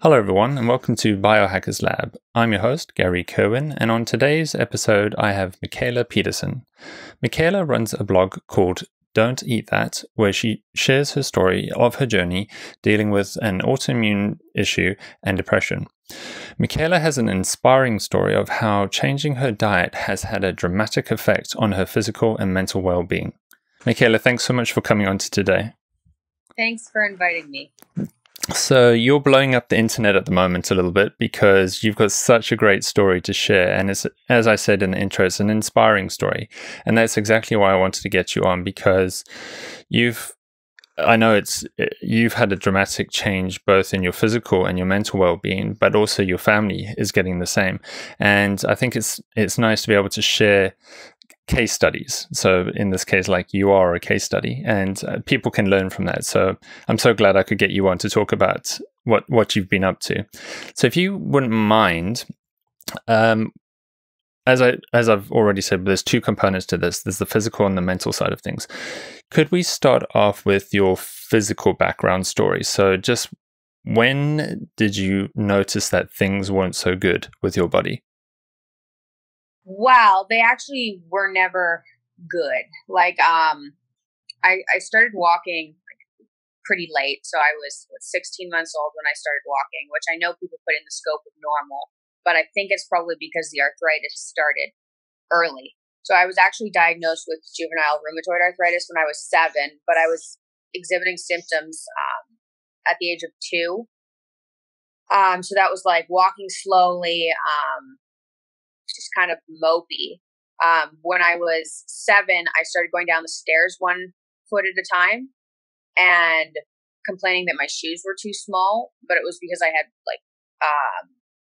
Hello everyone and welcome to Biohackers Lab. I'm your host, Gary Kerwin, and on today's episode I have Mikhaila Peterson. Mikhaila runs a blog called Don't Eat That, where she shares her story of her journey dealing with an autoimmune issue and depression. Mikhaila has an inspiring story of how changing her diet has had a dramatic effect on her physical and mental well-being. Mikhaila, thanks so much for coming on to today. Thanks for inviting me. So you're blowing up the internet at the moment a little bit because you've got such a great story to share. And it's, as I said in the intro, it's an inspiring story. And that's exactly why I wanted to get you on, because you've had a dramatic change both in your physical and your mental well-being, but also your family is getting the same. And I think it's nice to be able to share case studies. So in this case, like, you are a case study, and people can learn from that. So I'm so glad I could get you on to talk about what you've been up to. So if you wouldn't mind, as I've already said, there's two components to this. There's the physical and the mental side of things. Could we start off with your physical background story? So just when did you notice that things weren't so good with your body? Wow, they actually were never good. I started walking pretty late, so I was 16 months old when I started walking, which I know people put in the scope of normal, but I think it's probably because the arthritis started early. So I was actually diagnosed with juvenile rheumatoid arthritis when I was 7, but I was exhibiting symptoms at the age of 2. So that was like walking slowly, just kind of mopey. When I was 7, I started going down the stairs 1 foot at a time and complaining that my shoes were too small, but it was because I had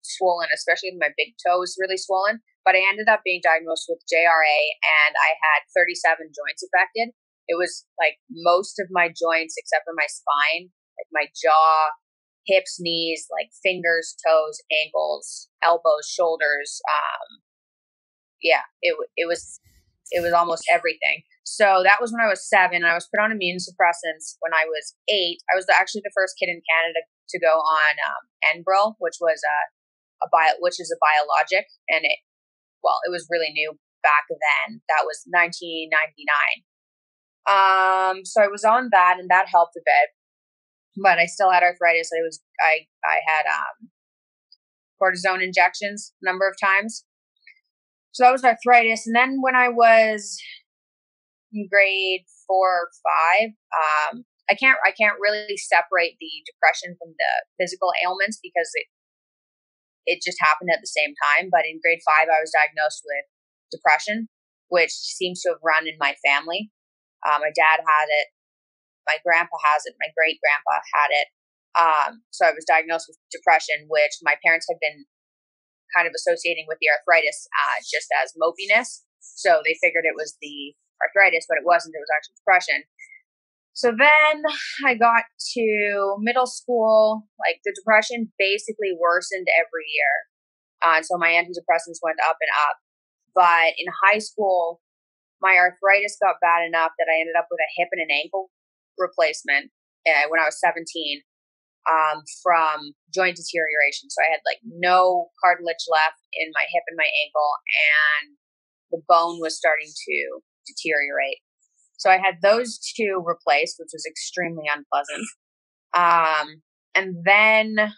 swollen, especially my big toe was really swollen. But I ended up being diagnosed with JRA, and I had 37 joints affected. It was like most of my joints except for my spine, like my jaw, hips, knees, like fingers, toes, ankles, elbows, shoulders. It was almost everything. So that was when I was 7. I was put on immune suppressants when I was 8. I was actually the first kid in Canada to go on Enbrel, which is a biologic, and it was really new back then. That was 1999. So I was on that, and that helped a bit. But I still had arthritis. I had cortisone injections a number of times. So that was arthritis. And then when I was in grade 4 or 5, I can't really separate the depression from the physical ailments because it just happened at the same time. But in grade 5, I was diagnosed with depression, which seems to have run in my family. My dad had it. My grandpa has it. My great-grandpa had it. So I was diagnosed with depression, which my parents had been kind of associating with the arthritis just as mopiness. So they figured it was the arthritis, but it wasn't. It was actually depression. So then I got to middle school. Like, the depression basically worsened every year. So my antidepressants went up and up. But in high school, my arthritis got bad enough that I ended up with a hip and an ankle replacement when I was 17 from joint deterioration. So I had like no cartilage left in my hip and my ankle, and the bone was starting to deteriorate. So I had those 2 replaced, which was extremely unpleasant. And then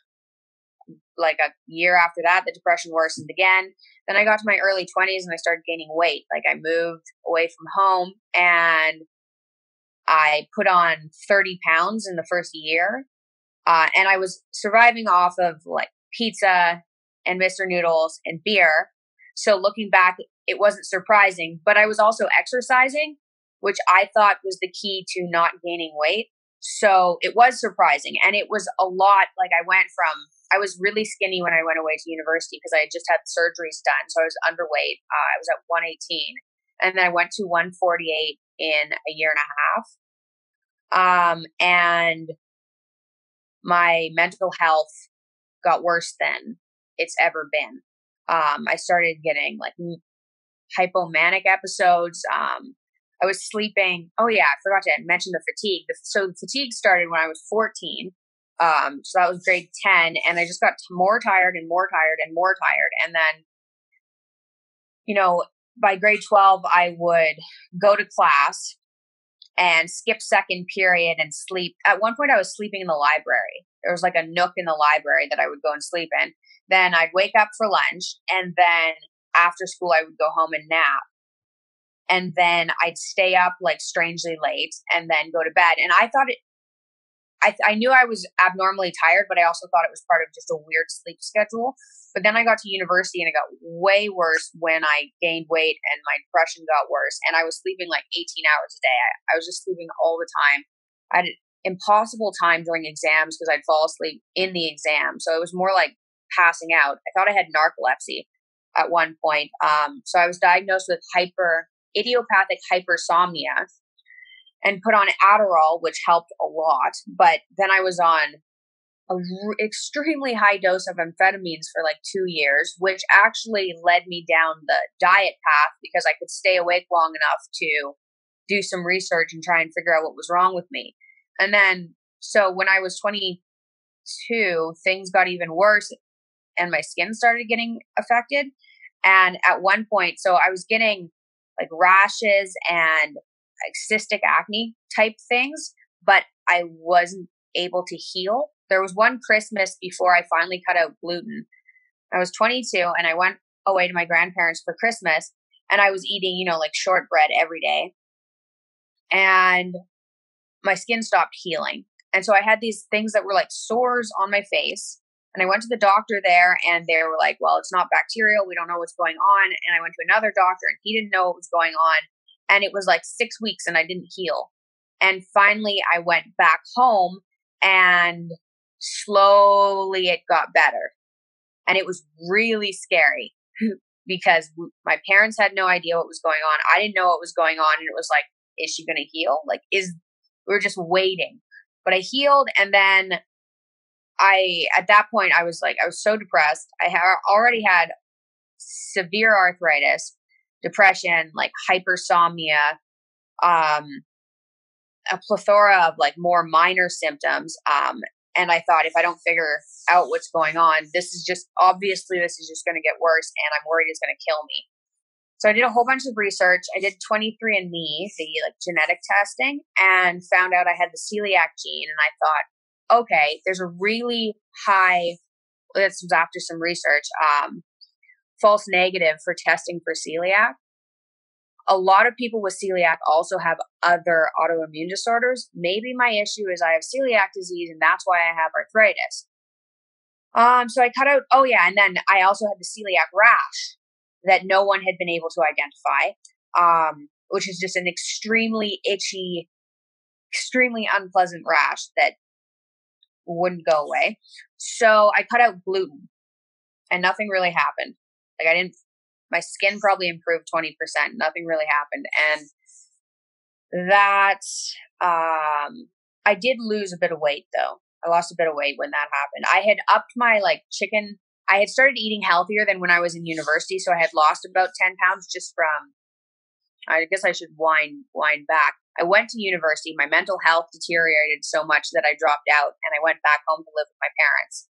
like a year after that, the depression worsened again. Then I got to my early 20s and I started gaining weight. Like, I moved away from home and I put on 30 pounds in the first year. And I was surviving off of like pizza and Mr. Noodles and beer. So looking back, it wasn't surprising, but I was also exercising, which I thought was the key to not gaining weight. So it was surprising. And it was a lot. Like, I was really skinny when I went away to university because I had just had surgeries done. So I was underweight. I was at 118, and then I went to 148 in a year and a half. And my mental health got worse than it's ever been. I started getting like hypomanic episodes. I was sleeping. Oh yeah, I forgot to mention the fatigue. So the fatigue started when I was 14. So that was grade 10. And I just got more tired and more tired and more tired. And then, by grade 12, I would go to class and skip second period and sleep. At one point, I was sleeping in the library. There was like a nook in the library that I would go and sleep in. Then I'd wake up for lunch. And then after school, I would go home and nap. And then I'd stay up like strangely late and then go to bed. And I thought I knew I was abnormally tired, but I also thought it was part of just a weird sleep schedule. But then I got to university and it got way worse when I gained weight and my depression got worse. And I was sleeping like 18 hours a day. I was just sleeping all the time. I had an impossible time during exams because I'd fall asleep in the exam. So it was more like passing out. I thought I had narcolepsy at one point. So I was diagnosed with idiopathic hypersomnia and put on Adderall, which helped a lot. But then I was on an extremely high dose of amphetamines for like 2 years, which actually led me down the diet path because I could stay awake long enough to do some research and try and figure out what was wrong with me. And then, so when I was 22, things got even worse and my skin started getting affected. And at one point, so I was getting like rashes and like cystic acne type things, but I wasn't able to heal. There was one Christmas before I finally cut out gluten. I was 22 and I went away to my grandparents for Christmas and I was eating, like shortbread every day. And my skin stopped healing. And so I had these things that were like sores on my face. And I went to the doctor there and they were like, well, it's not bacterial. We don't know what's going on. And I went to another doctor and he didn't know what was going on. And it was like 6 weeks and I didn't heal. And finally I went back home and slowly it got better. And it was really scary because my parents had no idea what was going on. I didn't know what was going on. And it was like, is she going to heal? We were just waiting. But I healed. And then at that point, I was so depressed. I already had severe arthritis, depression, like hypersomnia, a plethora of like more minor symptoms. And I thought if I don't figure out what's going on, this is just going to get worse. And I'm worried it's going to kill me. So I did a whole bunch of research. I did 23andMe, the like genetic testing, and found out I had the celiac gene. And I thought, okay, there's a really high, this was after some research, false negative for testing for celiac. A lot of people with celiac also have other autoimmune disorders. Maybe my issue is I have celiac disease and that's why I have arthritis. So I cut out, and then I also had the celiac rash that no one had been able to identify, which is just an extremely itchy, extremely unpleasant rash that wouldn't go away. So I cut out gluten and nothing really happened. My skin probably improved 20%. Nothing really happened. And I did lose a bit of weight though. I lost a bit of weight when that happened. I had upped my chicken. I had started eating healthier than when I was in university. So I had lost about 10 pounds just from, I guess I should wind back. I went to university. My mental health deteriorated so much that I dropped out and I went back home to live with my parents.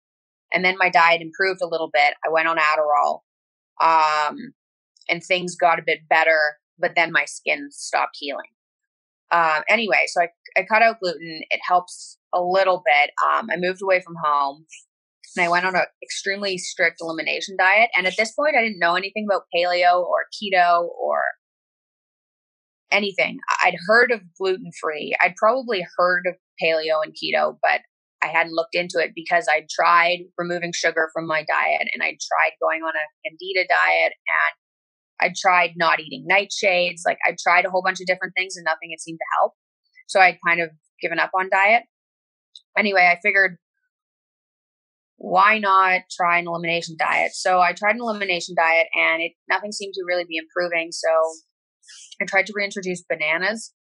And then my diet improved a little bit. I went on Adderall. And things got a bit better, but then my skin stopped healing. Anyway, so I cut out gluten. It helps a little bit. I moved away from home and I went on an extremely strict elimination diet. And at this point, I didn't know anything about paleo or keto or anything. I'd heard of gluten-free. I'd probably heard of paleo and keto, but I hadn't looked into it because I tried removing sugar from my diet and I tried going on a candida diet and I tried not eating nightshades. I tried a whole bunch of different things and nothing had seemed to help. So I'd kind of given up on diet. Anyway, I figured, why not try an elimination diet? So I tried an elimination diet and nothing seemed to really be improving. So I tried to reintroduce bananas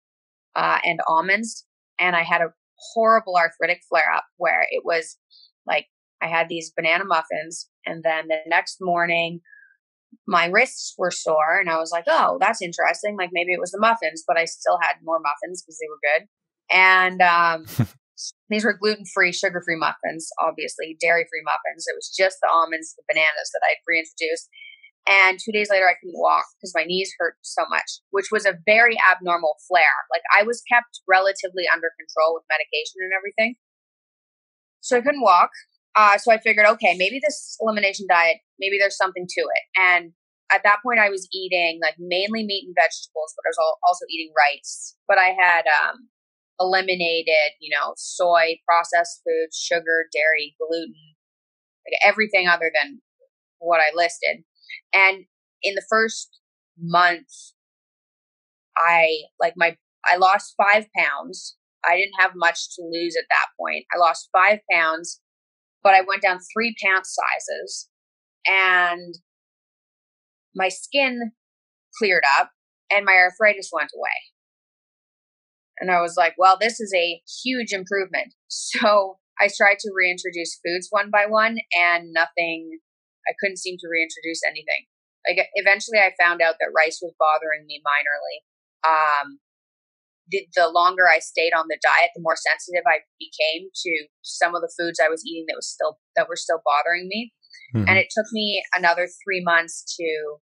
and almonds, and I had a horrible arthritic flare-up where it was like I had these banana muffins, and then the next morning my wrists were sore, and I was like, oh, that's interesting. Maybe it was the muffins, but I still had more muffins because they were good. And These were gluten-free, sugar-free muffins, obviously, dairy-free muffins. It was just the almonds, the bananas that I'd reintroduced. And 2 days later, I couldn't walk because my knees hurt so much, which was a very abnormal flare. Like, I was kept relatively under control with medication and everything. So I couldn't walk. So I figured, okay, maybe this elimination diet, maybe there's something to it. And at that point, I was eating like mainly meat and vegetables, but I was also eating rice. But I had eliminated, soy, processed foods, sugar, dairy, gluten, like everything other than what I listed. And in the first month, I lost 5 pounds. I didn't have much to lose at that point. I lost 5 pounds, but I went down 3 pant sizes, and my skin cleared up and my arthritis went away. And I was like, well, this is a huge improvement. So I tried to reintroduce foods one by one, and I couldn't seem to reintroduce anything. Like, eventually I found out that rice was bothering me minorly. The longer I stayed on the diet, the more sensitive I became to some of the foods I was eating that were still bothering me. Mm-hmm. And it took me another 3 months to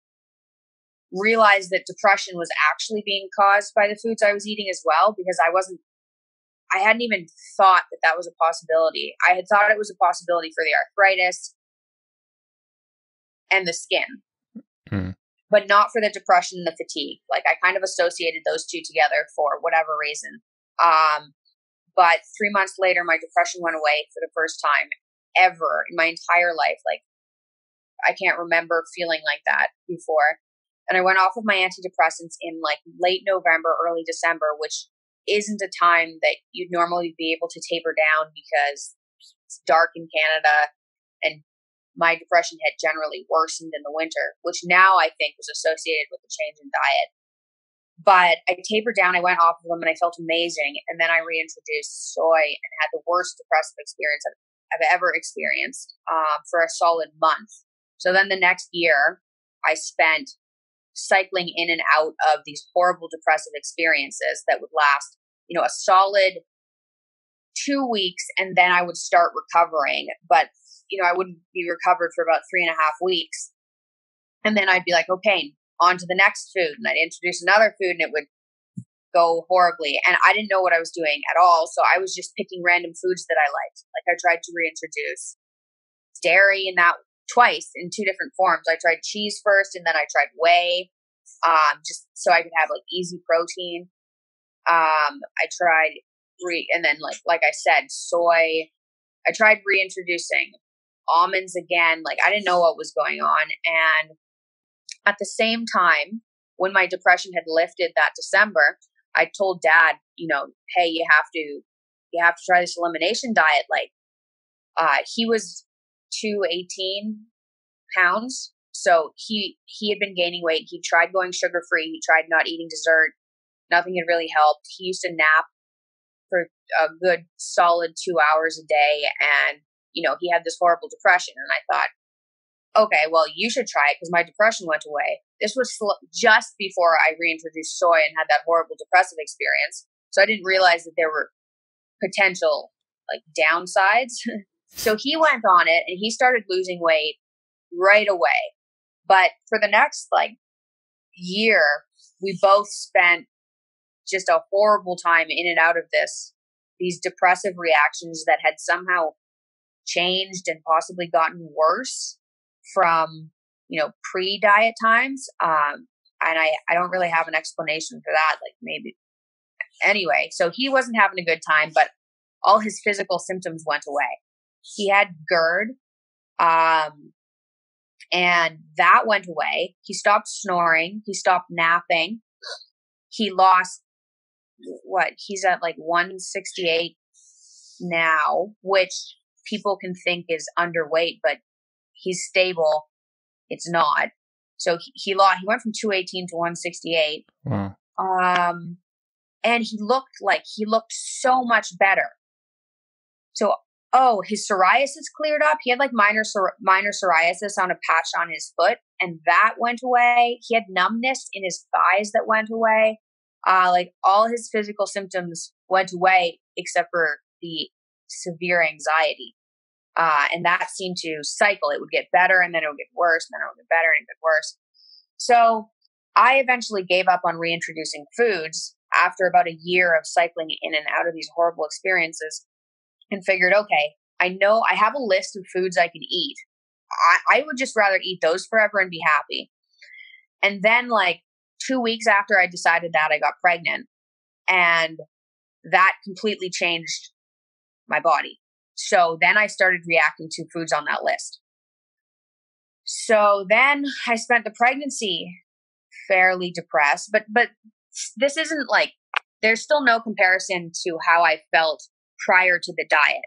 realize that depression was actually being caused by the foods I was eating as well, because I hadn't even thought that was a possibility. I had thought it was a possibility for the arthritis and the skin, but not for the depression and the fatigue. Like, I kind of associated those two together for whatever reason. But 3 months later, my depression went away for the first time ever in my entire life. Like, I can't remember feeling like that before. And I went off of my antidepressants in like late November, early December, which isn't a time that you'd normally be able to taper down because it's dark in Canada, and my depression had generally worsened in the winter, which now I think was associated with the change in diet. But I tapered down, I went off of them, and I felt amazing. And then I reintroduced soy and had the worst depressive experience I've ever experienced for a solid month. So then the next year, I spent cycling in and out of these horrible depressive experiences that would last, a solid 2 weeks, and then I would start recovering. But I wouldn't be recovered for about 3.5 weeks. And then I'd be like, okay, on to the next food. And I'd introduce another food, and it would go horribly. And I didn't know what I was doing at all. So I was just picking random foods that I liked. Like, I tried to reintroduce dairy in that twice in 2 different forms. I tried cheese first, and then I tried whey, just so I could have like easy protein. I tried and then like I said, soy. I tried reintroducing almonds again. Like, I didn't know what was going on. And at the same time, when my depression had lifted that December, I told Dad, hey, you have to try this elimination diet. Like, he was 218 pounds. So he had been gaining weight. He tried going sugar-free. He tried not eating dessert. Nothing had really helped. He used to nap for a good solid 2 hours a day. And, he had this horrible depression. And I thought, okay, well, you should try it because my depression went away. This was just before I reintroduced soy and had that horrible depressive experience. So I didn't realize that there were potential like downsides. So he went on it and he started losing weight right away. But for the next year, we both spent just a horrible time in and out of these depressive reactions that had somehow changed and possibly gotten worse from, pre-diet times. And I don't really have an explanation for that. Like, maybe anyway, so he wasn't having a good time, but all his physical symptoms went away. He had GERD, and that went away. He stopped snoring. He stopped napping. He lost he's at 168 now, which people can think is underweight, but he's stable. It's not. So he went from 218 to 168. Wow. And he looked so much better. So, his psoriasis cleared up. He had minor psoriasis on a patch on his foot, and that went away. He had numbness in his thighs that went away. All his physical symptoms went away except for the severe anxiety. And that seemed to cycle. It would get better and then it would get worse, and then it would get better and get worse. So I eventually gave up on reintroducing foods after about a year of cycling in and out of these horrible experiences, and figured, okay, I know I have a list of foods I can eat. I would just rather eat those forever and be happy. And then 2 weeks after I decided that, I got pregnant, and that completely changed my body. So then I started reacting to foods on that list. So then I spent the pregnancy fairly depressed, but this isn't there's still no comparison to how I felt prior to the diet.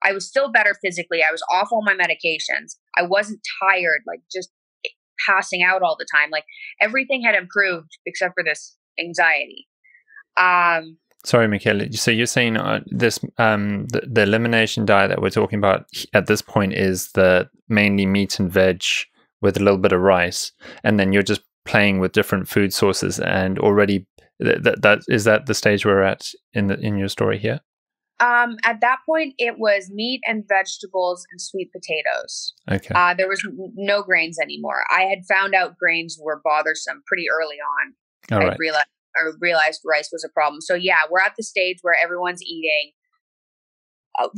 I was still better physically. I was off all my medications. I wasn't tired, just passing out all the time. Everything had improved except for this anxiety. Sorry, Mikhaila. So you're saying the elimination diet that we're talking about at this point is the mainly meat and veg with a little bit of rice, and then you're just playing with different food sources, and already that is that the stage we're at in your story here? At that point, it was meat and vegetables and sweet potatoes. Okay. There was no grains anymore. I had found out grains were bothersome pretty early on. All right. I realized rice was a problem. So yeah, we're at the stage where everyone's eating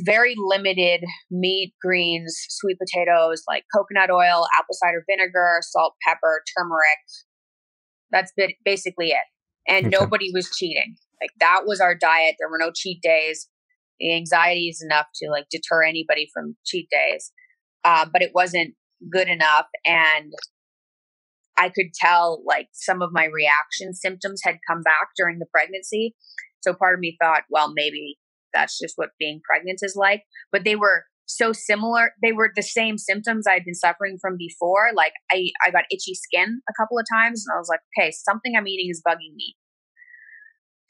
very limited meat, greens, sweet potatoes, coconut oil, apple cider vinegar, salt, pepper, turmeric. That's basically it. And nobody was cheating. That was our diet. There were no cheat days. The anxiety is enough to deter anybody from cheat days. But it wasn't good enough. And I could tell some of my reaction symptoms had come back during the pregnancy. So part of me thought, well, maybe that's just what being pregnant is like. But they were so similar. They were the same symptoms I'd been suffering from before. I got itchy skin a couple of times, and I was like, okay, something I'm eating is bugging me.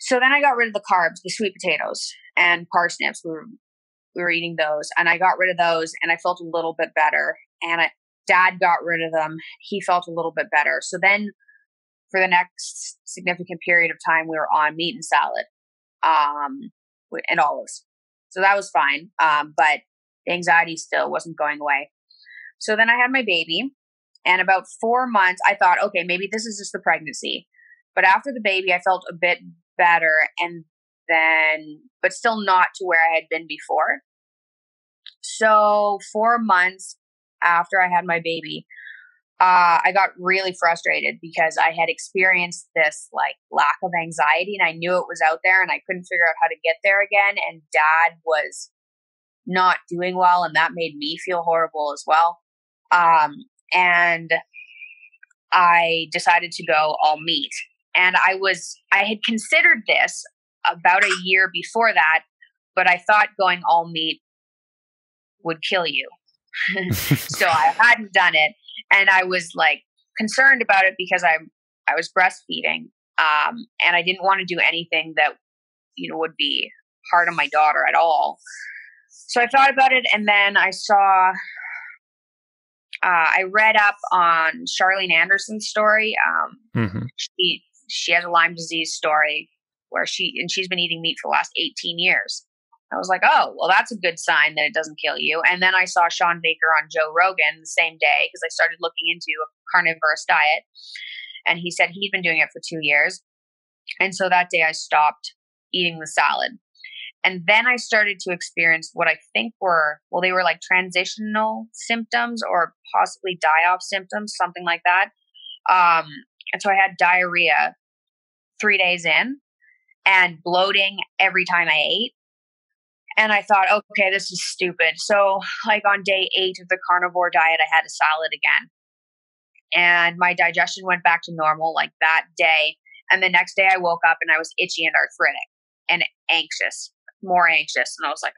So then I got rid of the carbs, the sweet potatoes and parsnips. We were eating those, and I got rid of those, and I felt a little bit better. And Dad got rid of them. He felt a little bit better. So then for the next significant period of time, we were on meat and salad, and olives. So that was fine. But the anxiety still wasn't going away. So then I had my baby, and about 4 months, I thought, okay, maybe this is just the pregnancy. But after the baby, I felt a bit better, and then, but still not to where I had been before. So 4 months after I had my baby, I got really frustrated because I had experienced this lack of anxiety, and I knew it was out there, and I couldn't figure out how to get there again. And Dad was not doing well, and that made me feel horrible as well. And I decided to go all meat. And I had considered this about a year before that, but I thought going all meat would kill you. So I hadn't done it. And I was concerned about it because I was breastfeeding. And I didn't want to do anything that, would be hard on my daughter at all. So I thought about it, and then I saw, I read up on Charlene Anderson's story. She has a Lyme disease story where she's been eating meat for the last 18 years. I was like, oh, well, that's a good sign that it doesn't kill you. And then I saw Sean Baker on Joe Rogan the same day because I started looking into a carnivorous diet. And he said he'd been doing it for 2 years. And so that day I stopped eating the salad. And then I started to experience what I think they were transitional symptoms or possibly die-off symptoms, something like that. And so I had diarrhea 3 days in and bloating every time I ate. And I thought, okay, this is stupid. So on day 8 of the carnivore diet, I had a salad again. And my digestion went back to normal that day. And the next day I woke up and I was itchy and arthritic and anxious, more anxious. And I was like,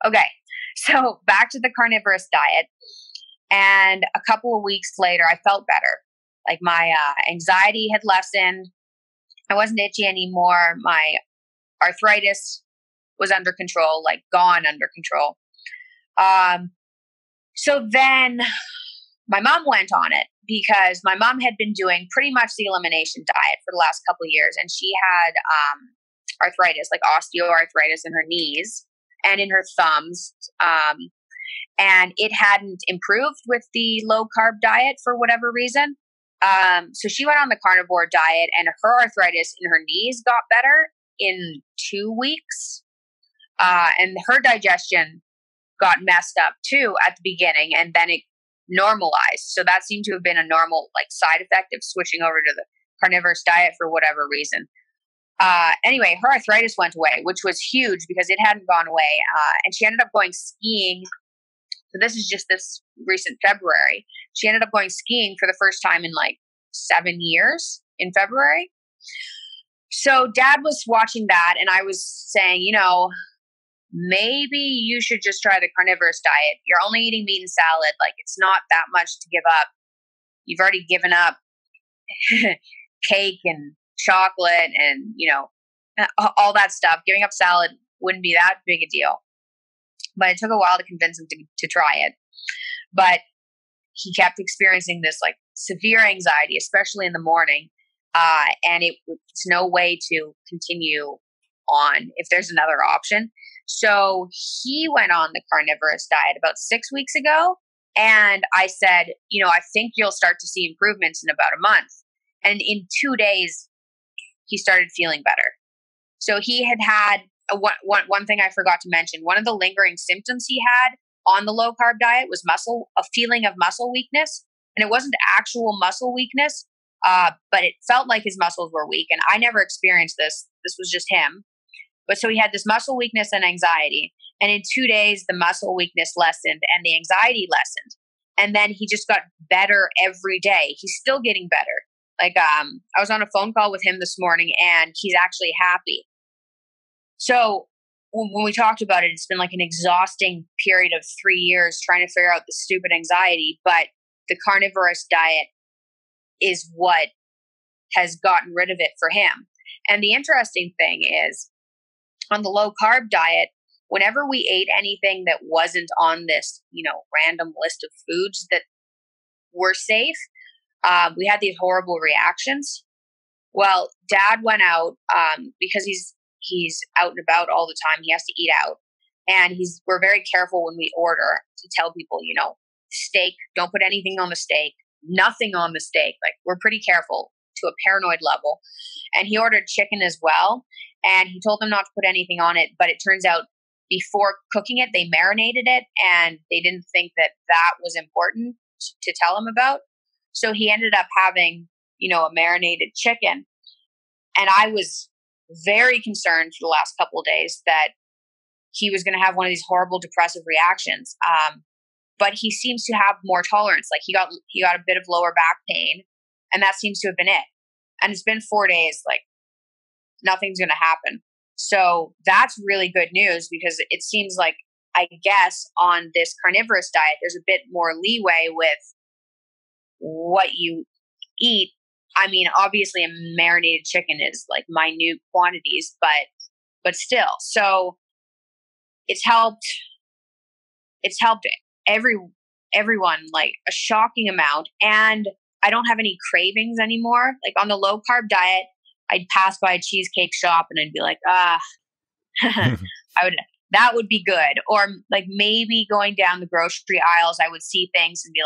okay. So back to the carnivorous diet. And a couple of weeks later, I felt better. My anxiety had lessened. I wasn't itchy anymore. My arthritis was under control, gone under control. So then my mom went on it because my mom had been doing pretty much the elimination diet for the last couple of years. And she had arthritis, osteoarthritis in her knees. and in her thumbs. And it hadn't improved with the low carb diet for whatever reason. So she went on the carnivore diet, and her arthritis in her knees got better in 2 weeks. And her digestion got messed up too at the beginning, and then it normalized. So that seemed to have been a normal side effect of switching over to the carnivorous diet for whatever reason. Anyway, her arthritis went away, which was huge because it hadn't gone away. And she ended up going skiing. So this is just this recent February. She ended up going skiing for the first time in 7 years in February. So Dad was watching that, and I was saying, maybe you should just try the carnivorous diet. You're only eating meat and salad. It's not that much to give up. You've already given up cake and chocolate and, all that stuff. Giving up salad wouldn't be that big a deal. But it took a while to convince him to try it. But he kept experiencing this severe anxiety, especially in the morning. And it's no way to continue on if there's another option. So he went on the carnivorous diet about 6 weeks ago. And I said, I think you'll start to see improvements in about a month. And in 2 days, he started feeling better. So he had one thing I forgot to mention. One of the lingering symptoms he had on the low carb diet was a feeling of muscle weakness. And it wasn't actual muscle weakness, but it felt like his muscles were weak. And I never experienced this. This was just him. But so he had this muscle weakness and anxiety. And in 2 days, the muscle weakness lessened and the anxiety lessened. And then he just got better every day. He's still getting better. I was on a phone call with him this morning, and he's actually happy. So when we talked about it, it's been an exhausting period of 3 years trying to figure out the stupid anxiety. But the carnivorous diet is what has gotten rid of it for him. And the interesting thing is, on the low carb diet, whenever we ate anything that wasn't on this, random list of foods that were safe, we had these horrible reactions. Well, Dad went out because he's out and about all the time. He has to eat out, and we're very careful when we order to tell people, steak, don't put anything on the steak, nothing on the steak. We're pretty careful to a paranoid level. And he ordered chicken as well. And he told them not to put anything on it. But it turns out before cooking it, they marinated it, and they didn't think that was important to tell him about. So he ended up having, a marinated chicken. And I was very concerned for the last couple of days that he was going to have one of these horrible depressive reactions. But he seems to have more tolerance. He got a bit of lower back pain, and that seems to have been it. And it's been 4 days. Nothing's going to happen. So that's really good news, because it seems I guess on this carnivorous diet, there's a bit more leeway with what you eat. I mean, obviously a marinated chicken is minute quantities, but still. So it's helped everyone a shocking amount. And I don't have any cravings anymore. On the low carb diet, I'd pass by a cheesecake shop and I'd be that would be good. Or maybe going down the grocery aisles, I would see things and be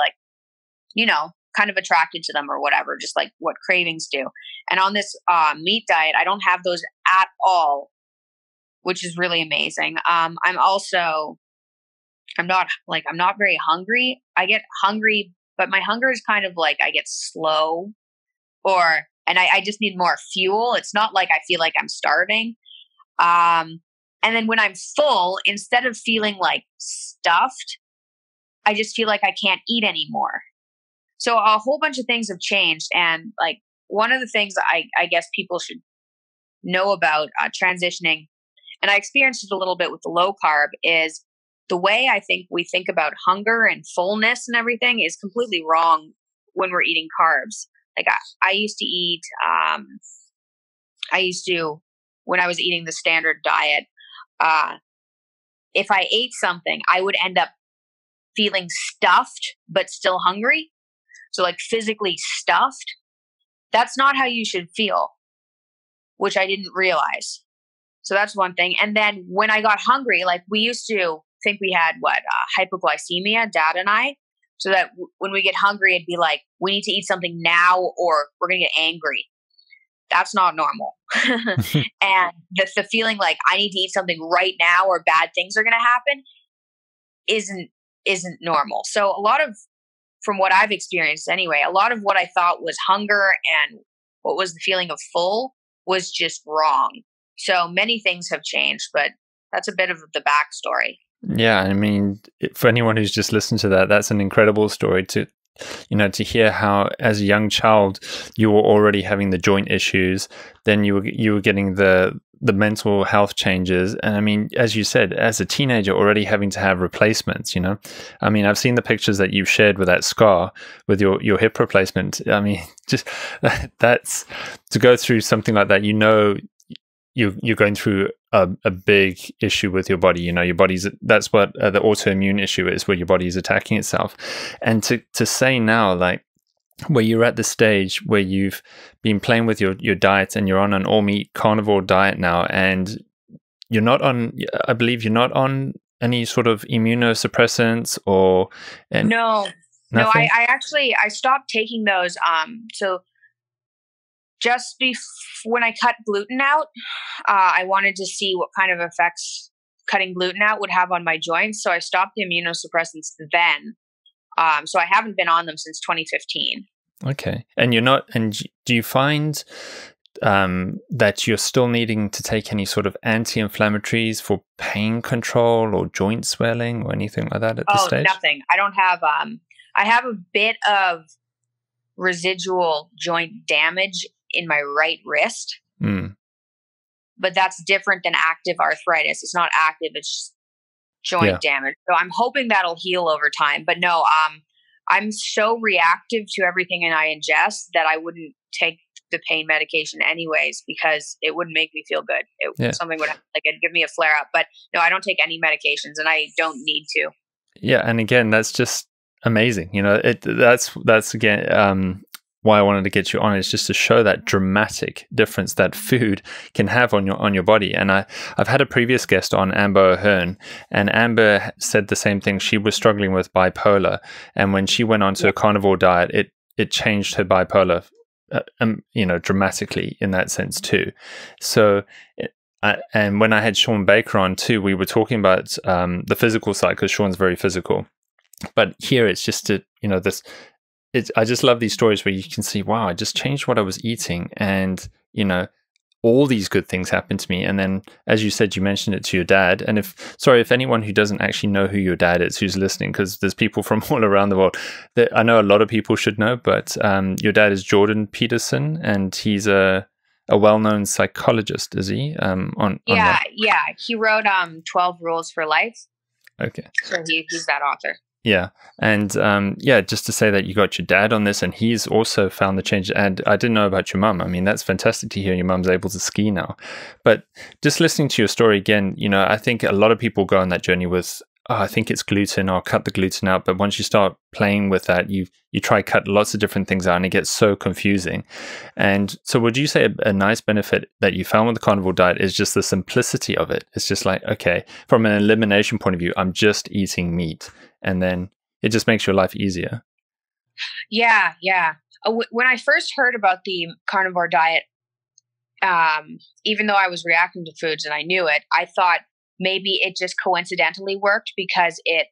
kind of attracted to them or whatever, just what cravings do. And on this meat diet, I don't have those at all, which is really amazing. I'm not very hungry. I get hungry, but my hunger is kind of I get slow, and I just need more fuel. It's not I feel like I'm starving. And then when I'm full, instead of feeling stuffed, I just feel like I can't eat anymore. So a whole bunch of things have changed. And one of the things I guess people should know about transitioning, and I experienced it a little bit with the low carb, is the way I think we think about hunger and fullness and everything is completely wrong when we're eating carbs. I used to eat, when I was eating the standard diet, if I ate something, I would end up feeling stuffed, but still hungry. So physically stuffed. That's not how you should feel, which I didn't realize. So that's one thing. And then when I got hungry, like we used to think we had hypoglycemia, Dad and I, so that when we get hungry, it'd be like, we need to eat something now or we're going to get angry. That's not normal. And the feeling like I need to eat something right now or bad things are going to happen isn't normal. So a lot of, from what I've experienced anyway, a lot of what I thought was hunger and what was the feeling of full was just wrong. So many things have changed, but that's a bit of the backstory. Yeah, I mean, for anyone who's just listened to that, that's an incredible story to hear how as a young child you were already having the joint issues, then you were getting the mental health changes, and I mean, as you said, as a teenager already having to have replacements. I mean, I've seen the pictures that you've shared with that scar with your hip replacement. I mean, just that's to go through something like that. You're going through a big issue with your body. Your body's, that's what the autoimmune issue is, where your body is attacking itself. And to say now, like, where you're at the stage where you've been playing with your diet and you're on an all meat carnivore diet now, and you're not on, I believe you're not on any sort of immunosuppressants or no, I stopped taking those. So just when I cut gluten out, I wanted to see what kind of effects cutting gluten out would have on my joints. So I stopped the immunosuppressants then. So I haven't been on them since 2015. Okay. And do you find that you're still needing to take any sort of anti-inflammatories for pain control or joint swelling or anything like that at this stage? Nothing. I don't have, I have a bit of residual joint damage in my right wrist, but that's different than active arthritis. It's not active. It's just joint damage. So I'm hoping that'll heal over time, but no, I'm so reactive to everything I ingest that I wouldn't take the pain medication anyways, because it wouldn't make me feel good. Something would it'd give me a flare up, but no, I don't take any medications and I don't need to. Yeah. And again, that's just amazing. That's again, why I wanted to get you on, is just to show that dramatic difference that food can have on your body. And I've had a previous guest on, Amber O'Hearn, and Amber said the same thing. She was struggling with bipolar, and when she went onto a carnivore diet, it changed her bipolar, dramatically in that sense too. So. And when I had Sean Baker on too, we were talking about the physical side, because Sean's very physical. But here it's just I just love these stories where you can see, wow, I just changed what I was eating, and all these good things happened to me. And then, as you said, you mentioned it to your dad. And if anyone who doesn't actually know who your dad is, who's listening, because there's people from all around the world that I know a lot of people should know, but your dad is Jordan Peterson, and he's a well-known psychologist, is he? Yeah. He wrote 12 Rules for Life. Okay. So he's that author. Yeah. And just to say that you got your dad on this, and he's also found the change. And I didn't know about your mum. I mean, that's fantastic to hear your mum's able to ski now. But just listening to your story again, I think a lot of people go on that journey with, I think it's gluten, I'll cut the gluten out. But once you start playing with that, you try cut lots of different things out, and it gets so confusing. And so would you say a nice benefit that you found with the carnivore diet is just the simplicity of it? It's just like, okay, from an elimination point of view, I'm just eating meat. And then it just makes your life easier. Yeah. When I first heard about the carnivore diet, even though I was reacting to foods and I knew it, I thought maybe it just coincidentally worked because it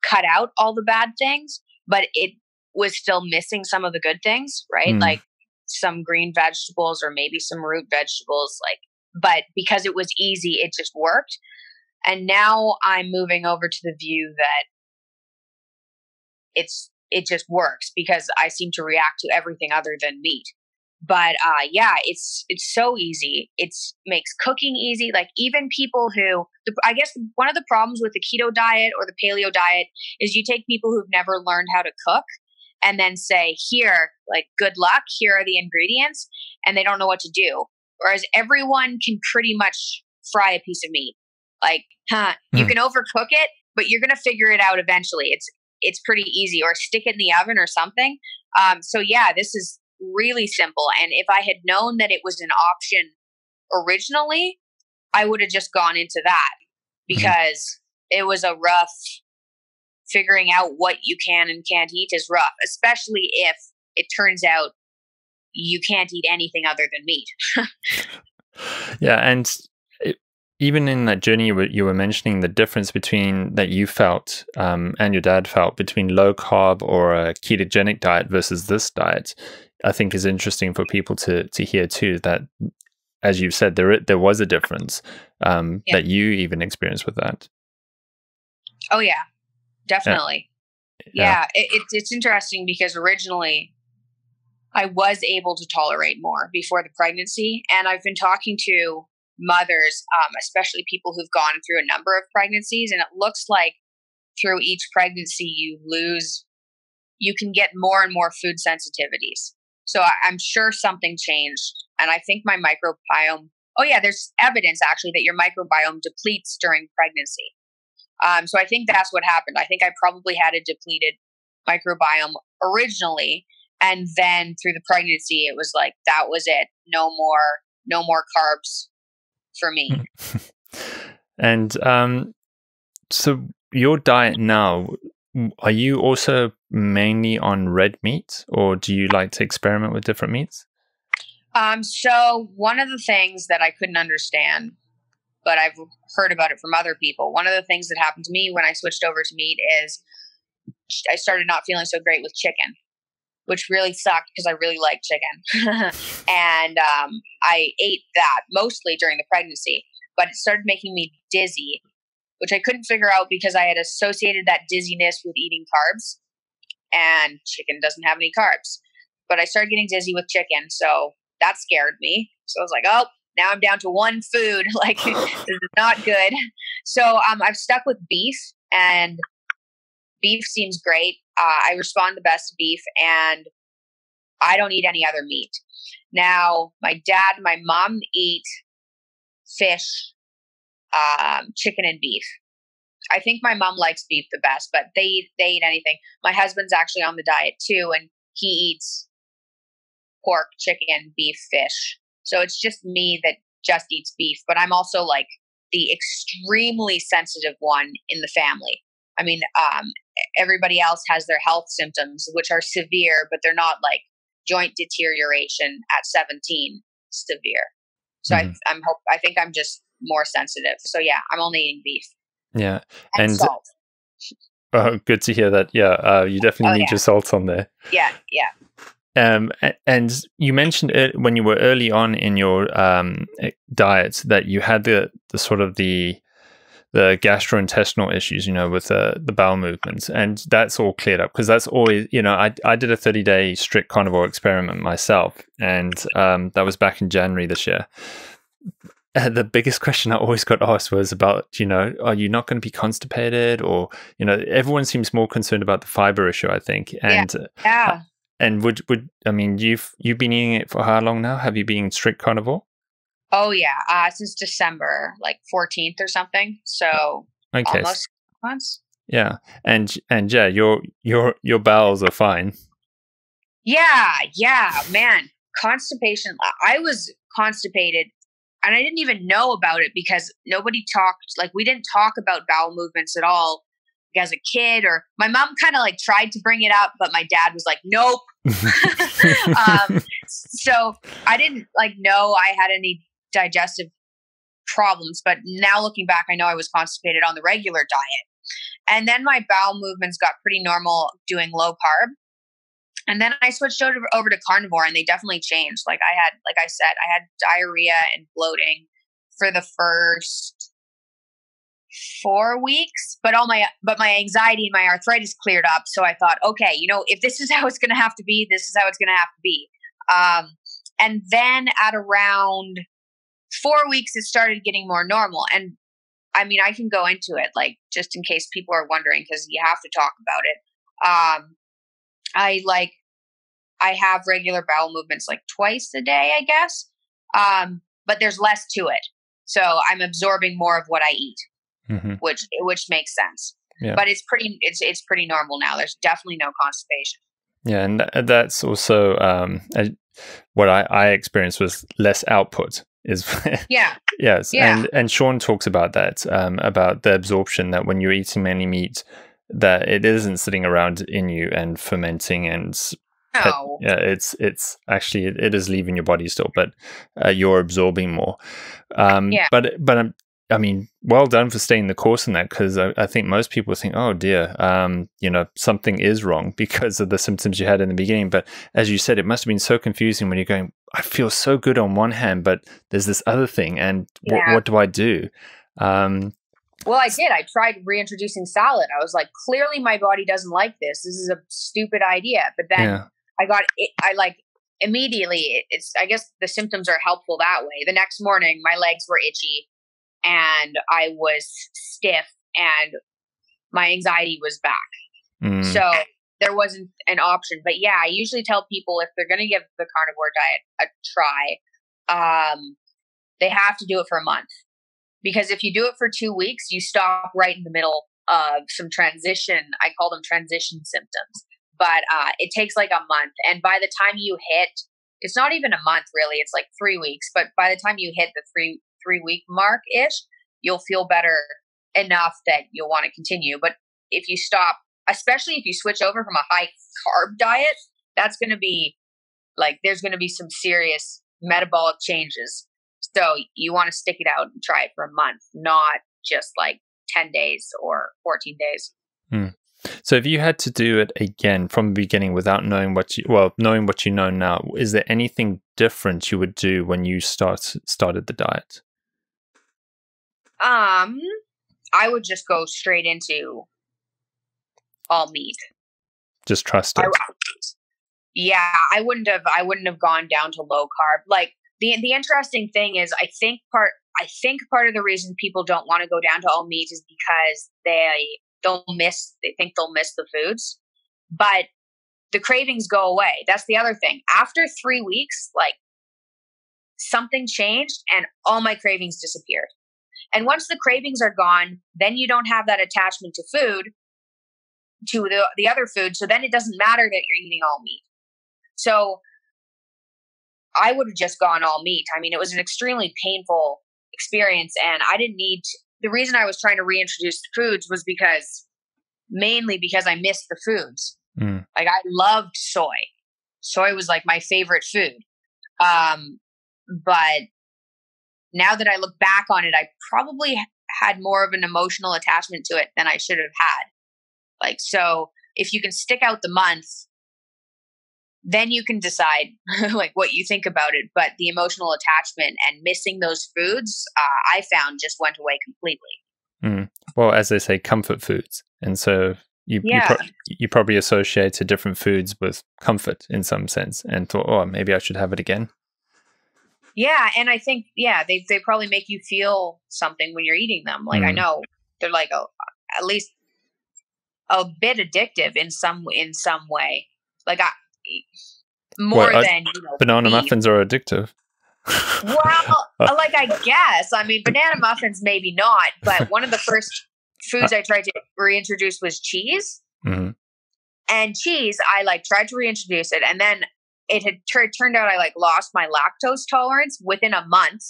cut out all the bad things, but it was still missing some of the good things, right? Like some green vegetables or maybe some root vegetables, but because it was easy, it just worked. And now I'm moving over to the view that it just works because I seem to react to everything other than meat. But it's so easy. It makes cooking easy. Like even people who, I guess one of the problems with the keto diet or the paleo diet is you take people who've never learned how to cook and then say, here, like, good luck, here are the ingredients, and they don't know what to do. Whereas everyone can pretty much fry a piece of meat. Like, you can overcook it, but you're going to figure it out eventually. It's pretty easy, or stick it in the oven or something. So yeah, this is really simple. And if I had known that it was an option originally, I would have just gone into that because it was a rough figuring out what you can and can't eat is rough, especially if it turns out you can't eat anything other than meat. Yeah. And even in that journey, you were mentioning the difference between that you felt and your dad felt between low carb or a ketogenic diet versus this diet, I think is interesting for people to hear too, that as you've said, there was a difference that you even experienced with that. Oh, yeah, definitely. Yeah, it's interesting because originally I was able to tolerate more before the pregnancy. And I've been talking to mothers, especially people who've gone through a number of pregnancies. And it looks like through each pregnancy, you can get more and more food sensitivities. So I'm sure something changed. And I think my microbiome, there's evidence actually that your microbiome depletes during pregnancy. So I think that's what happened. I think I probably had a depleted microbiome originally. And then through the pregnancy, it was like, that was it. No more carbs for me. And so your diet now, are you also mainly on red meat, or do you like to experiment with different meats? So one of the things that I couldn't understand, but I've heard about it from other people, one of the things that happened to me when I switched over to meat is I started not feeling so great with chicken, which really sucked because I really like chicken. And I ate that mostly during the pregnancy, but it started making me dizzy, which I couldn't figure out because I had associated that dizziness with eating carbs, and chicken doesn't have any carbs. But I started getting dizzy with chicken, so that scared me. So I was like, oh, now I'm down to one food. Like, this is not good. So I've stuck with beef, and beef seems great. I respond the best to beef, and I don't eat any other meat. Now, my dad and my mom eat fish, chicken, and beef. I think my mom likes beef the best, but they eat anything. My husband's actually on the diet too, and he eats pork, chicken, beef, fish. So it's just me that just eats beef, but I'm also like the extremely sensitive one in the family. I mean, everybody else has their health symptoms, which are severe, but they're not like joint deterioration at 17 severe. So I think I'm just more sensitive. So yeah, I'm only eating beef. Yeah. And salt. Oh, good to hear that. Yeah. You definitely need your salt on there. Yeah. Yeah. And you mentioned it when you were early on in your diet that you had the sort of the gastrointestinal issues, with the bowel movements, and that's all cleared up, because that's always, I did a 30-day strict carnivore experiment myself, and that was back in January this year. The biggest question I always got asked was about, are you not going to be constipated, or, everyone seems more concerned about the fiber issue, I think. And yeah. And you've been eating it for how long now? Have you been eating strict carnivore? Oh yeah, since December, like 14th or something. So almost months. Yeah, and yeah, your bowels are fine. Yeah, man. Constipation. I was constipated, and I didn't even know about it because nobody talked. Like, we didn't talk about bowel movements at all as a kid, or my mom kind of like tried to bring it up, but my dad was like, nope. So I didn't know I had any digestive problems, but now looking back, I know I was constipated on the regular diet. And then my bowel movements got pretty normal doing low carb. And then I switched over to carnivore, and they definitely changed. Like I said, I had diarrhea and bloating for the first 4 weeks, but my anxiety and my arthritis cleared up. So I thought, okay, if this is how it's going to have to be, this is how it's going to have to be. And then at around 4 weeks, it started getting more normal. And I mean, I can go into it, like, just in case people are wondering, because you have to talk about it. I have regular bowel movements like twice a day, I guess. But there's less to it. So I'm absorbing more of what I eat, which makes sense. Yeah. But it's pretty normal now. There's definitely no constipation. Yeah. And that's also what I experienced was less output. is Yeah. yes. Yeah. And Sean talks about that, about the absorption, that when you're eating mainly meat, that it isn't sitting around in you and fermenting and No. yeah, it's actually it is leaving your body still, but you're absorbing more. Yeah. But I mean, well done for staying the course in that, because I think most people think, oh dear, something is wrong because of the symptoms you had in the beginning. But as you said, it must have been so confusing when you're going, I feel so good on one hand, but there's this other thing, and what do I do? Well, I did. I tried reintroducing salad. I was like, clearly my body doesn't like this. This is a stupid idea. But then I got it. I like immediately. I guess the symptoms are helpful that way. The next morning, my legs were itchy and I was stiff and my anxiety was back. So there wasn't an option. But yeah, I usually tell people if they're going to give the carnivore diet a try, they have to do it for a month. Because if you do it for 2 weeks, you stop right in the middle of some transition. I call them transition symptoms. But it takes like a month. And by the time you hit, it's not even a month really, it's like 3 weeks. But by the time you hit the three-week mark-ish, you'll feel better enough that you'll want to continue. But if you stop, especially if you switch over from a high-carb diet, that's going to be like, there's going to be some serious metabolic changes. So you want to stick it out and try it for a month, not just like 10 days or 14 days. So if you had to do it again from the beginning without knowing knowing what you know now, is there anything different you would do when you started the diet? I would just go straight into all meat. Just trust it. I wouldn't have gone down to low carb. Like the interesting thing is, I think part of the reason people don't want to go down to all meat is because they think they'll miss the foods, but the cravings go away. That's the other thing. After 3 weeks, like something changed and all my cravings disappeared. And once the cravings are gone, then you don't have that attachment to food, to the other food. So then it doesn't matter that you're eating all meat. So I would have just gone all meat. I mean, it was an extremely painful experience, and I didn't need to. The reason I was trying to reintroduce the foods was mainly because I missed the foods. Like I loved soy. Soy was like my favorite food. But now that I look back on it, I probably had more of an emotional attachment to it than I should have had. Like, so if you can stick out the month, then you can decide like what you think about it. But the emotional attachment and missing those foods, I found just went away completely. Well, as they say, comfort foods. And so you probably associated different foods with comfort in some sense and thought, oh, maybe I should have it again. Yeah. And I think, they probably make you feel something when you're eating them. Like I know they're like at least a bit addictive in some way. Like banana muffins are addictive. Well, like I guess. I mean, banana muffins maybe not, but one of the first foods I tried to reintroduce was cheese. And cheese, I like tried to reintroduce it, and then it had turned out I like lost my lactose tolerance within a month.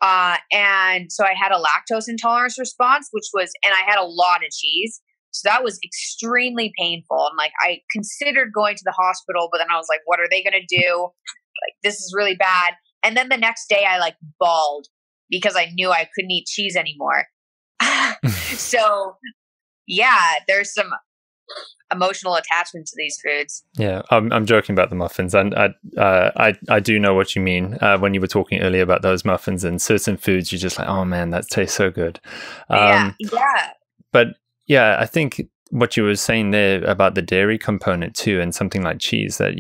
And so I had a lactose intolerance response, and I had a lot of cheese. So that was extremely painful. And like, I considered going to the hospital, but then I was like, what are they going to do? Like, this is really bad. And then the next day I like bawled because I knew I couldn't eat cheese anymore. So yeah, there's some emotional attachment to these foods. Yeah, I'm joking about the muffins, and I do know what you mean when you were talking earlier about those muffins and certain foods. You're just like, oh man, that tastes so good. Yeah. But yeah, I think what you were saying there about the dairy component too, and something like cheese, that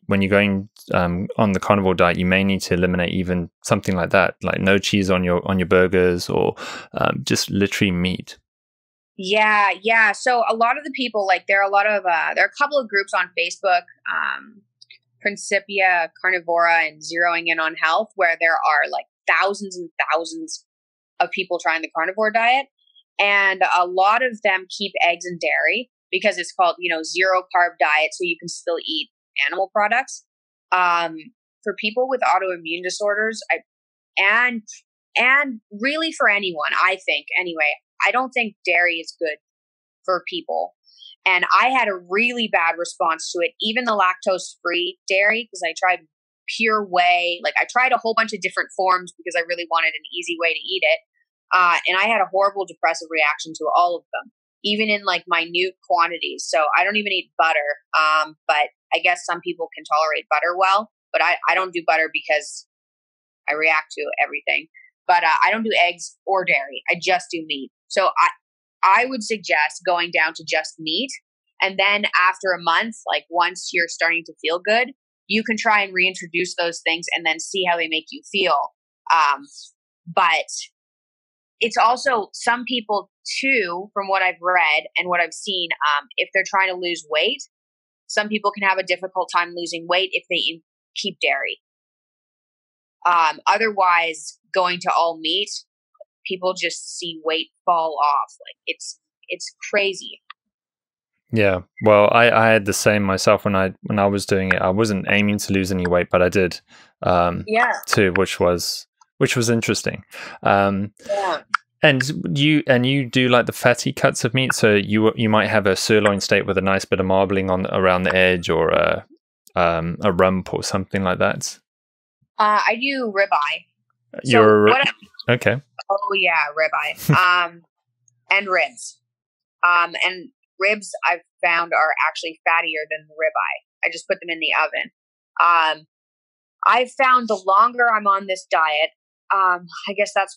when you're going on the carnivore diet, you may need to eliminate even something like that, like no cheese on your burgers, or just literally meat. Yeah. So a lot of the people, like there are a couple of groups on Facebook, Principia Carnivora and Zeroing In on Health, where there are like thousands and thousands of people trying the carnivore diet. And a lot of them keep eggs and dairy because it's called, zero carb diet. So you can still eat animal products. For people with autoimmune disorders, and really for anyone, I think anyway, I don't think dairy is good for people. And I had a really bad response to it, even the lactose-free dairy, because I tried pure whey. Like I tried a whole bunch of different forms because I really wanted an easy way to eat it. And I had a horrible depressive reaction to all of them, even in like minute quantities. So I don't even eat butter. But I guess some people can tolerate butter well, but I don't do butter because I react to everything. But I don't do eggs or dairy. I just do meat. So I would suggest going down to just meat. And then after a month, like once you're starting to feel good, you can try and reintroduce those things and then see how they make you feel. But it's also some people too, from what I've read and what I've seen, if they're trying to lose weight, some people can have a difficult time losing weight if they keep dairy. Otherwise, going to all meat, people just see weight fall off. Like it's crazy. Yeah, well, I had the same myself when I was doing it. I wasn't aiming to lose any weight, but I did too, which was interesting. Yeah. And you do like the fatty cuts of meat, so you might have a sirloin steak with a nice bit of marbling around the edge, or a rump or something like that. I do ribeye. Okay. Oh yeah, ribeye. And ribs. And ribs I've found are actually fattier than the ribeye. I just put them in the oven. I've found the longer I'm on this diet, I guess that's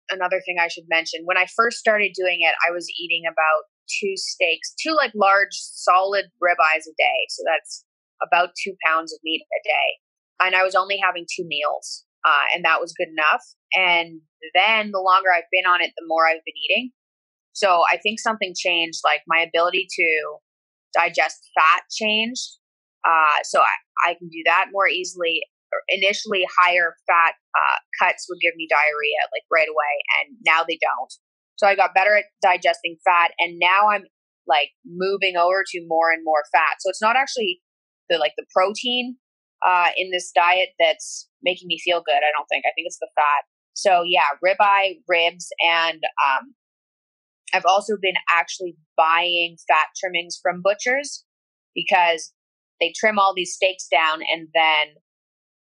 another thing I should mention. When I first started doing it, I was eating about 2 like large solid ribeyes a day. So that's about 2 pounds of meat a day. And I was only having 2 meals. And that was good enough. And then the longer I've been on it, the more I've been eating. So I think something changed, like my ability to digest fat changed. So I can do that more easily. Initially, higher fat cuts would give me diarrhea like right away, and now they don't. So I got better at digesting fat, and now I'm like moving over to more and more fat. So it's not actually the protein in this diet that's making me feel good. I don't think. I think it's the fat. So yeah, ribeye, ribs, and I've also been actually buying fat trimmings from butchers because they trim all these steaks down and then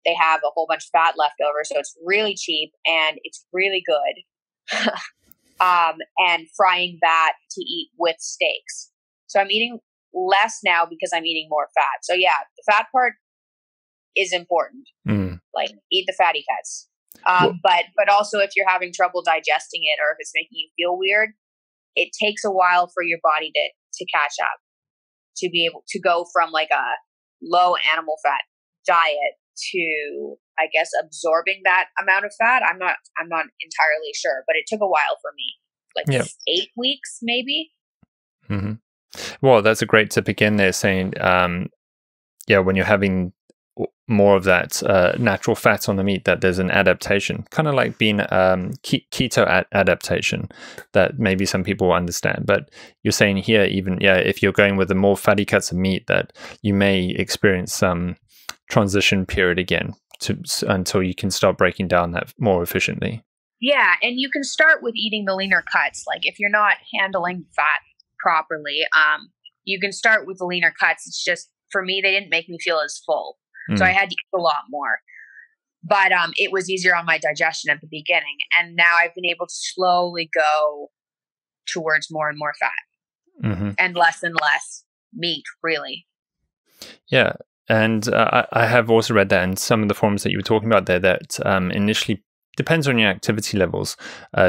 they have a whole bunch of fat left over. So it's really cheap and it's really good. And frying that to eat with steaks. So I'm eating less now because I'm eating more fat. So yeah, the fat part is important. Like eat the fatty cuts. But also if you're having trouble digesting it or if it's making you feel weird, it takes a while for your body to catch up, to be able to go from like a low animal fat diet to, I guess, absorbing that amount of fat. I'm not entirely sure, but it took a while for me, 8 weeks maybe. Mm-hmm. Well, that's a great tip again there, saying, when you're having more of that natural fat on the meat, that there's an adaptation, kind of like being keto adaptation that maybe some people will understand. But you're saying here, even if you're going with the more fatty cuts of meat, that you may experience some transition period again until you can start breaking down that more efficiently. Yeah, and you can start with eating the leaner cuts. Like if you're not handling fat properly, you can start with the leaner cuts. It's just, for me, they didn't make me feel as full. So I had to eat a lot more. But it was easier on my digestion at the beginning. And now I've been able to slowly go towards more and more fat and less meat, really. Yeah. And I have also read that in some of the forums that you were talking about there, that initially depends on your activity levels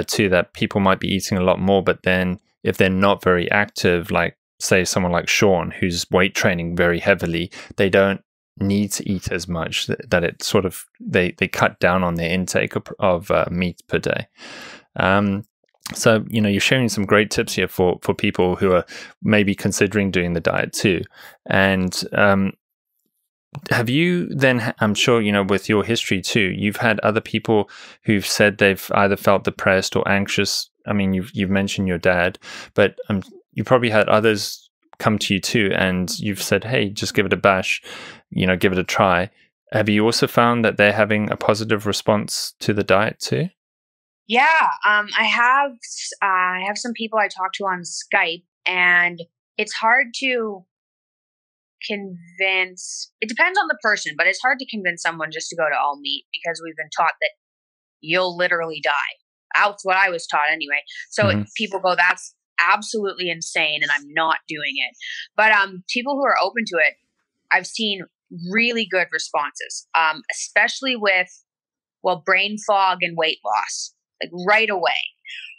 too, that people might be eating a lot more. But then if they're not very active, like say someone like Sean, who's weight training very heavily, they don't need to eat as much, that it sort of they cut down on their intake of meat per day. So you're sharing some great tips here for people who are maybe considering doing the diet too. And have you then, I'm sure with your history too, you've had other people who've said they've either felt depressed or anxious. I mean, you've mentioned your dad, but you probably had others come to you too, and you've said, hey, just give it a bash, give it a try. have you also found that they're having a positive response to the diet too? Yeah, I have some people I talk to on Skype, and it's hard to convince. It depends on the person, but it's hard to convince someone just to go to all meat because we've been taught that you'll literally die. That's what I was taught anyway. So people go, that's absolutely insane, and I'm not doing it. But people who are open to it, I've seen really good responses, especially with, brain fog and weight loss, like right away.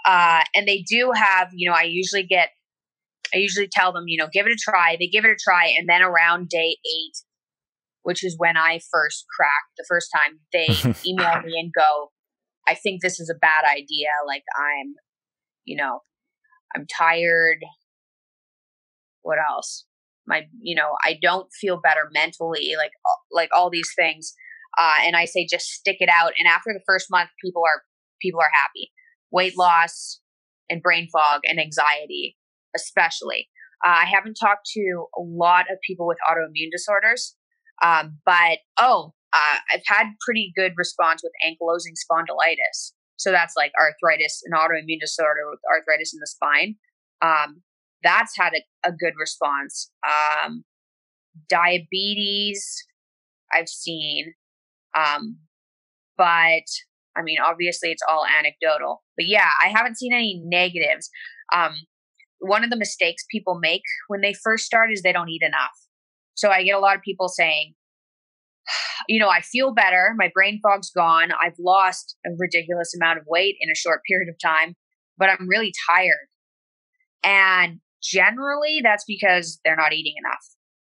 And they do have, I usually tell them, give it a try. They give it a try. And then around day 8, which is when I first cracked the first time, they email me and go, I think this is a bad idea. Like I'm tired. What else? I don't feel better mentally, like all these things. And I say, just stick it out. And after the first month, people are happy. Weight loss and brain fog and anxiety, especially. I haven't talked to a lot of people with autoimmune disorders, but I've had pretty good response with ankylosing spondylitis. So that's like arthritis, an autoimmune disorder with arthritis in the spine. That's had a good response. Diabetes, I've seen. But I mean, obviously it's all anecdotal, but yeah, I haven't seen any negatives. One of the mistakes people make when they first start is they don't eat enough. So I get a lot of people saying, I feel better. My brain fog's gone. I've lost a ridiculous amount of weight in a short period of time, but I'm really tired. And generally that's because they're not eating enough.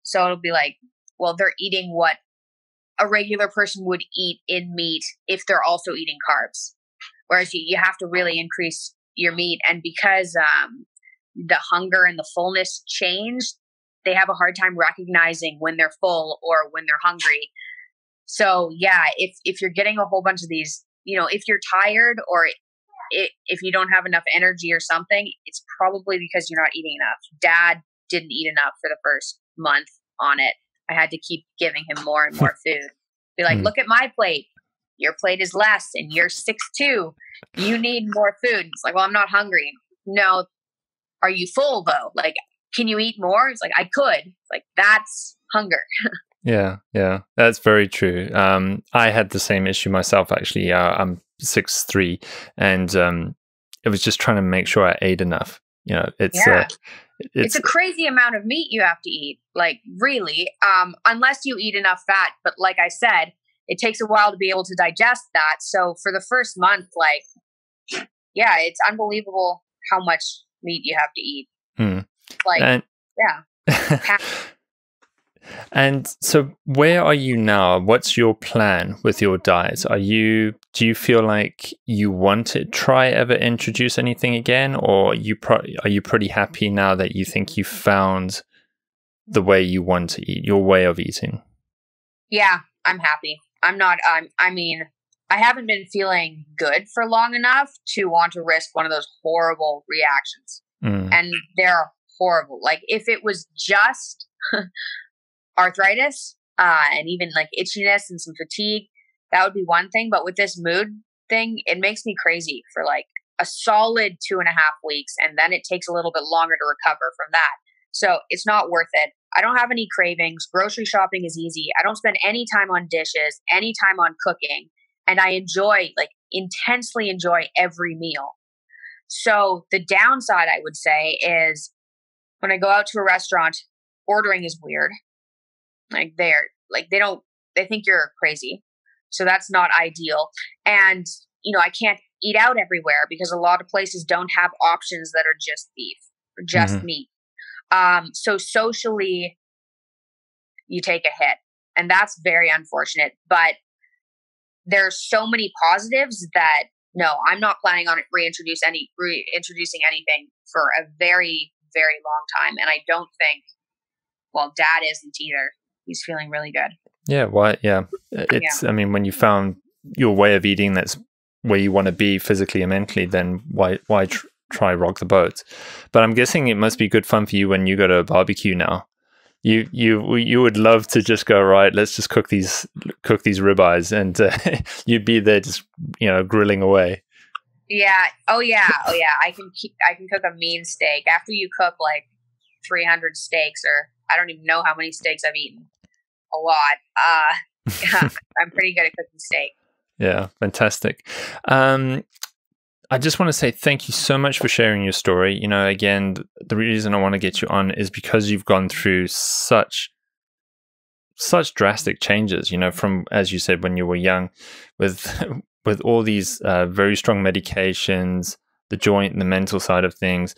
So it'll be like, well, they're eating what a regular person would eat in meat if they're also eating carbs. Whereas you have to really increase your meat. And because the hunger and the fullness change, they have a hard time recognizing when they're full or when they're hungry. So yeah, if you're getting a whole bunch of these, if you're tired or if you don't have enough energy or something, it's probably because you're not eating enough. Dad didn't eat enough for the first month on it. I had to keep giving him more and more food. Be like, look at my plate. Your plate is less and you're 6'2". You need more food. It's like, well, I'm not hungry. No. Are you full though? Like, can you eat more? It's like, I could. It's like, that's hunger. Yeah, that's very true. I had the same issue myself, actually. I'm 6'3", and it was just trying to make sure I ate enough. It's a crazy amount of meat you have to eat, like really, unless you eat enough fat. But like I said, it takes a while to be able to digest that. So for the first month, it's unbelievable how much meat you have to eat. And so where are you now? What's your plan with your diet? Do you feel like you want to ever introduce anything again, or are you pretty happy now that you think you found the way you want to eat, your way of eating? Yeah, I'm happy. I'm not, I haven't been feeling good for long enough to want to risk one of those horrible reactions. And they're horrible. Like if it was just arthritis, and even like itchiness and some fatigue, that would be one thing. But with this mood thing, it makes me crazy for like a solid 2.5 weeks. And then it takes a little bit longer to recover from that. So it's not worth it. I don't have any cravings. Grocery shopping is easy. I don't spend any time on dishes, any time on cooking. And I intensely enjoy every meal. So the downside, I would say, is when I go out to a restaurant, ordering is weird. Like they think you're crazy. So that's not ideal. And, I can't eat out everywhere because a lot of places don't have options that are just beef or just meat. So socially, you take a hit, and that's very unfortunate. But there's so many positives that no, I'm not planning on reintroducing anything for a very, very long time. And I don't think, Dad isn't either. He's feeling really good. Yeah. Why? Yeah. I mean, when you found your way of eating, that's where you want to be physically and mentally, then why try rock the boat? But I'm guessing it must be good fun for you when you go to a barbecue now. you would love to just go, right, let's just cook these ribeyes, and you'd be there just grilling away. Yeah. Oh yeah. I can cook a mean steak. After you cook like 300 steaks, or I don't even know how many steaks I've eaten. A lot. Yeah, I'm pretty good at cooking steak. Yeah, fantastic. I just want to say thank you so much for sharing your story. Again, the reason I want to get you on is because you've gone through such drastic changes, from, as you said, when you were young, with all these very strong medications, the joint and the mental side of things,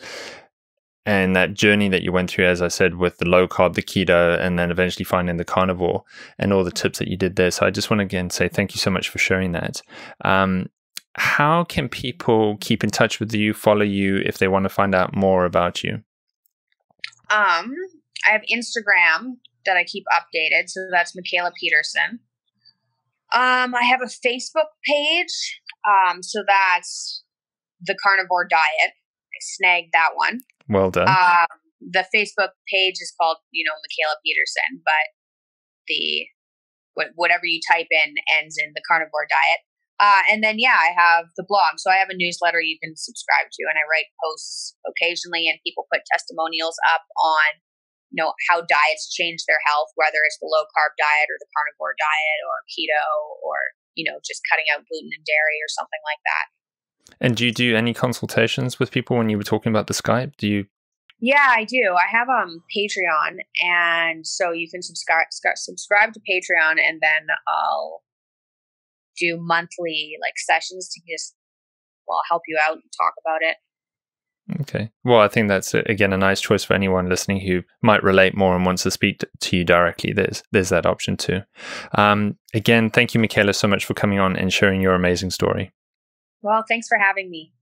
and that journey that you went through, as I said, with the low carb, the keto, and then eventually finding the carnivore, and all the tips that you did there. So I just want to again say thank you so much for sharing that. How can people keep in touch with you, follow you, if they want to find out more about you? I have Instagram that I keep updated, so that's Mikhaila Peterson. I have a Facebook page, so that's the Carnivore Diet. I snagged that one. Well done. The Facebook page is called, Mikhaila Peterson, but whatever you type in ends in the Carnivore Diet. And then, I have the blog. So I have a newsletter you can subscribe to, and I write posts occasionally, and people put testimonials up on, how diets change their health, whether it's the low carb diet or the carnivore diet or keto or, just cutting out gluten and dairy or something like that. And do you do any consultations with people when you were talking about the Skype? Do you? Yeah, I do. I have Patreon, and so you can subscribe to Patreon, and then I'll do monthly sessions to just help you out and talk about it. Okay. Well, I think that's again a nice choice for anyone listening who might relate more and wants to speak to you directly. There's that option too. Again, thank you, Mikhaila, so much for coming on and sharing your amazing story. Well, thanks for having me.